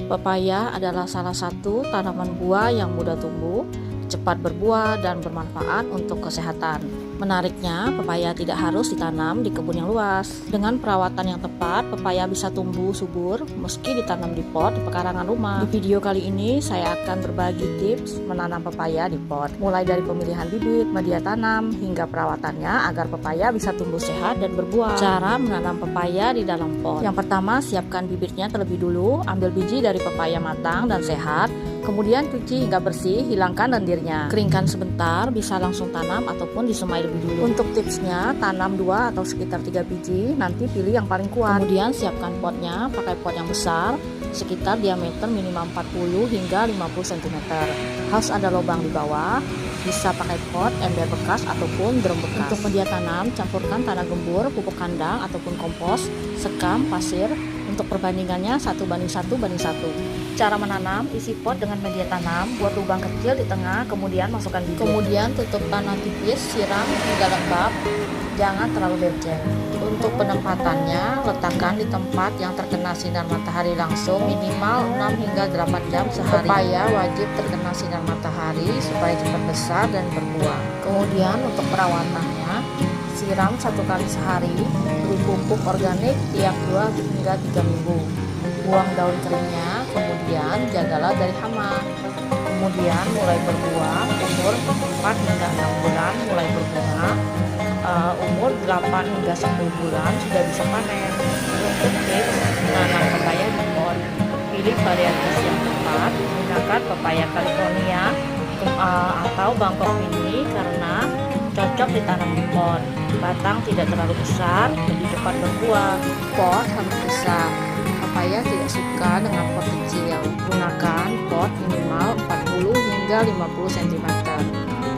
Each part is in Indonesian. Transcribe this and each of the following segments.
Pepaya adalah salah satu tanaman buah yang mudah tumbuh, cepat berbuah, dan bermanfaat untuk kesehatan. Menariknya, pepaya tidak harus ditanam di kebun yang luas. Dengan perawatan yang tepat, pepaya bisa tumbuh subur meski ditanam di pot di pekarangan rumah. Di video kali ini, saya akan berbagi tips menanam pepaya di pot. Mulai dari pemilihan bibit, media tanam, hingga perawatannya agar pepaya bisa tumbuh sehat dan berbuah. Cara menanam pepaya di dalam pot. Yang pertama, siapkan bibitnya terlebih dulu. Ambil biji dari pepaya matang dan sehat. Kemudian cuci hingga bersih, hilangkan lendirnya. Keringkan sebentar, bisa langsung tanam ataupun disemai lebih dulu. Untuk tipsnya, tanam 2 atau sekitar 3 biji, nanti pilih yang paling kuat. Kemudian siapkan potnya, pakai pot yang besar, sekitar diameter minimal 40 hingga 50 cm. Harus ada lubang di bawah, bisa pakai pot, ember bekas ataupun drum bekas. Untuk media tanam, campurkan tanah gembur, pupuk kandang ataupun kompos, sekam, pasir. Untuk perbandingannya 1:1:1. Cara menanam, isi pot dengan media tanam, buat lubang kecil di tengah, kemudian masukkan bibit. Kemudian tutup tanah tipis, siram hingga lengkap, jangan terlalu becek. Untuk penempatannya, letakkan di tempat yang terkena sinar matahari langsung minimal 6 hingga 8 jam sehari. Pepaya wajib terkena sinar matahari supaya cepat besar dan berbuah. Kemudian untuk perawatannya, siram 1 kali sehari, beri pupuk organik tiap 2 hingga 3 minggu. Buang daun keringnya, kemudian jagalah dari hama. Kemudian mulai berbuah, umur 4 hingga 6 bulan mulai berbunga, umur 8 hingga 10 bulan sudah bisa panen. Untuk tips menanam pepaya di pot, pilih varietas yang tepat, gunakan pepaya California atau Bangkok mini karena cocok ditanam di pot. Batang tidak terlalu besar, lebih cepat berbuah. Pot harus besar. Pepaya tidak suka dengan pot kecil. Gunakan pot minimal 40 hingga 50 cm.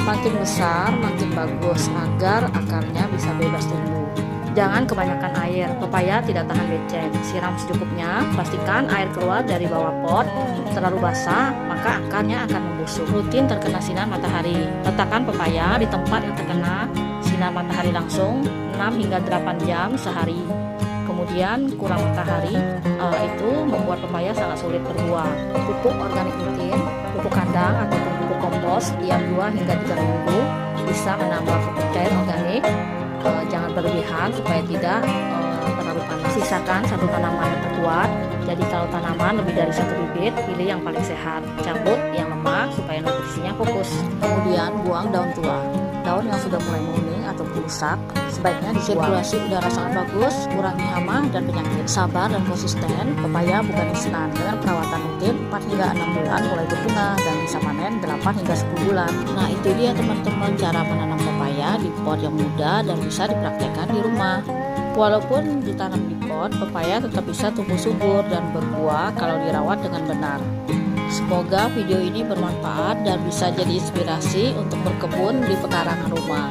Makin besar, makin bagus agar akarnya bisa bebas tumbuh. Jangan kebanyakan air, pepaya tidak tahan becek. Siram secukupnya, pastikan air keluar dari bawah pot. Terlalu basah, maka akarnya akan membusuk. Rutin terkena sinar matahari. Letakkan pepaya di tempat yang terkena sinar matahari langsung 6 hingga 8 jam sehari. Kemudian kurang matahari itu membuat pepaya sangat sulit berbuah. Pupuk organik rutin, pupuk kandang ataupun pupuk kompos tiap 2 hingga 3 minggu bisa menambah pupuk cair organik. Jangan berlebihan supaya tidak terlalu panas. Sisakan 1 tanaman yang terkuat. Jadi kalau tanaman lebih dari 1 bibit, pilih yang paling sehat. Cabut yang lemah supaya nutrisinya fokus. Kemudian buang daun tua. Daun yang sudah mulai menguning atau rusak sebaiknya dibuang. Sirkulasi udara sangat bagus, kurangi hama dan penyakit. Sabar dan konsisten, pepaya bukan instan. Dengan perawatan rutin 4 hingga 6 bulan mulai berbunga dan bisa panen 8 hingga 10 bulan. Nah, itu dia teman-teman cara menanam pepaya di pot yang mudah dan bisa dipraktekkan di rumah. Walaupun ditanam di pot, pepaya tetap bisa tumbuh subur dan berbuah kalau dirawat dengan benar. Semoga video ini bermanfaat dan bisa jadi inspirasi untuk berkebun di pekarangan rumah.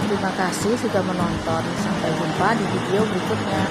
Terima kasih sudah menonton. Sampai jumpa di video berikutnya.